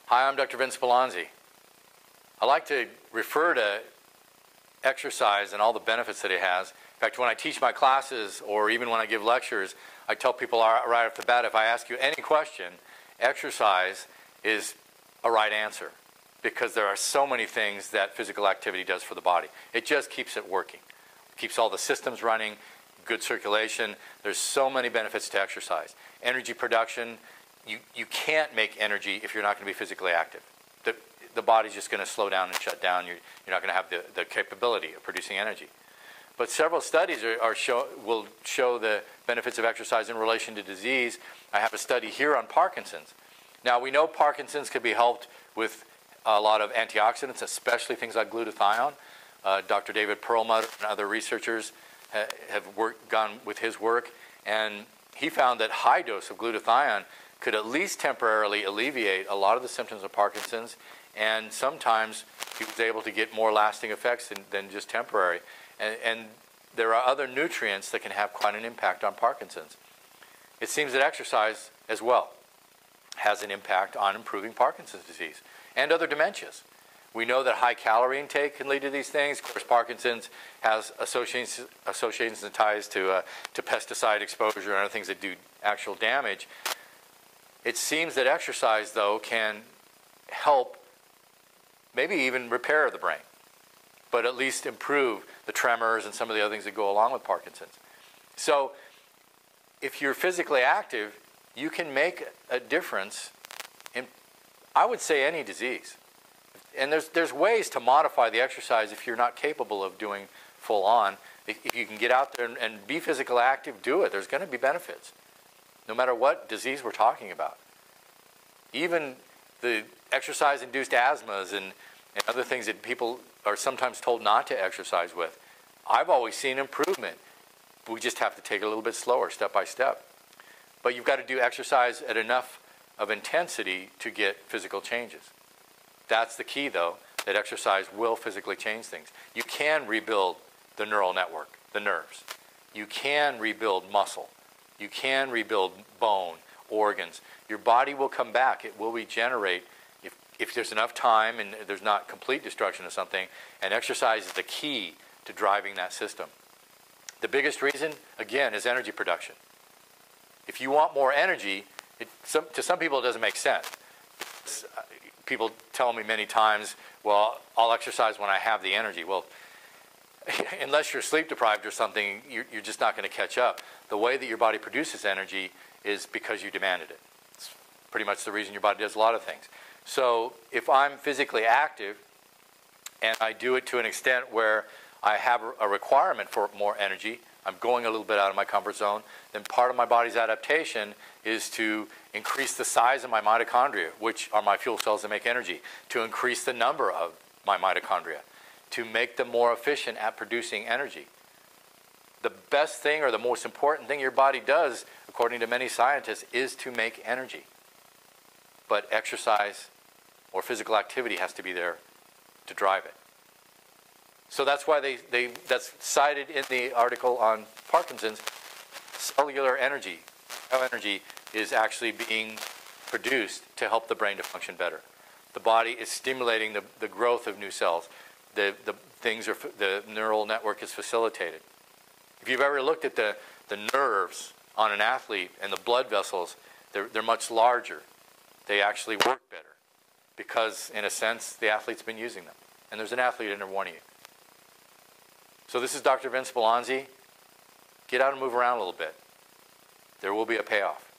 Hi, I'm Dr. Vincent Bellonzi. I like to refer to exercise and all the benefits that it has. In fact, when I teach my classes or even when I give lectures, I tell people right off the bat, if I ask you any question, exercise is a right answer because there are so many things that physical activity does for the body. It just keeps it working. It keeps all the systems running, good circulation. There's so many benefits to exercise. Energy production, you can't make energy if you're not going to be physically active. The body's just going to slow down and shut down. You're not going to have the capability of producing energy. But several studies will show the benefits of exercise in relation to disease. I have a study here on Parkinson's. Now, we know Parkinson's can be helped with a lot of antioxidants, especially things like glutathione. Dr. David Perlmutter and other researchers have gone with his work, and he found that high dose of glutathione could at least temporarily alleviate a lot of the symptoms of Parkinson's, and sometimes he was able to get more lasting effects than just temporary. And there are other nutrients that can have quite an impact on Parkinson's. It seems that exercise as well has an impact on improving Parkinson's disease and other dementias. We know that high calorie intake can lead to these things. Of course, Parkinson's has associations and ties to pesticide exposure and other things that do actual damage. It seems that exercise, though, can help maybe even repair the brain, but at least improve the tremors and some of the other things that go along with Parkinson's. So if you're physically active, you can make a difference in, I would say, any disease. And there's ways to modify the exercise if you're not capable of doing full on. If you can get out there and be physically active, do it. There's going to be benefits, no matter what disease we're talking about. Even the exercise-induced asthmas and other things that people are sometimes told not to exercise with, I've always seen improvement. We just have to take it a little bit slower, step by step. But you've got to do exercise at enough of intensity to get physical changes. That's the key, though, that exercise will physically change things. You can rebuild the neural network, the nerves. You can rebuild muscle. You can rebuild bone, organs. Your body will come back. It will regenerate if there's enough time and there's not complete destruction of something. And exercise is the key to driving that system. The biggest reason, again, is energy production. If you want more energy, to some people it doesn't make sense. People tell me many times, well, I'll exercise when I have the energy. Well, unless you're sleep deprived or something, you're just not going to catch up. The way that your body produces energy is because you demanded it. It's pretty much the reason your body does a lot of things. So if I'm physically active and I do it to an extent where I have a requirement for more energy, I'm going a little bit out of my comfort zone, then part of my body's adaptation is to increase the size of my mitochondria, which are my fuel cells that make energy, to increase the number of my mitochondria, to make them more efficient at producing energy. The best thing or the most important thing your body does, according to many scientists, is to make energy. But exercise or physical activity has to be there to drive it. So that's why that's cited in the article on Parkinson's. Cellular energy, bioenergy, is actually being produced to help the brain to function better. The body is stimulating the growth of new cells. The neural network is facilitated. If you've ever looked at the nerves on an athlete and the blood vessels, they're much larger. They actually work better because, in a sense, the athlete's been using them. And there's an athlete in every one of you. So this is Dr. Vince Bellonzi. Get out and move around a little bit. There will be a payoff.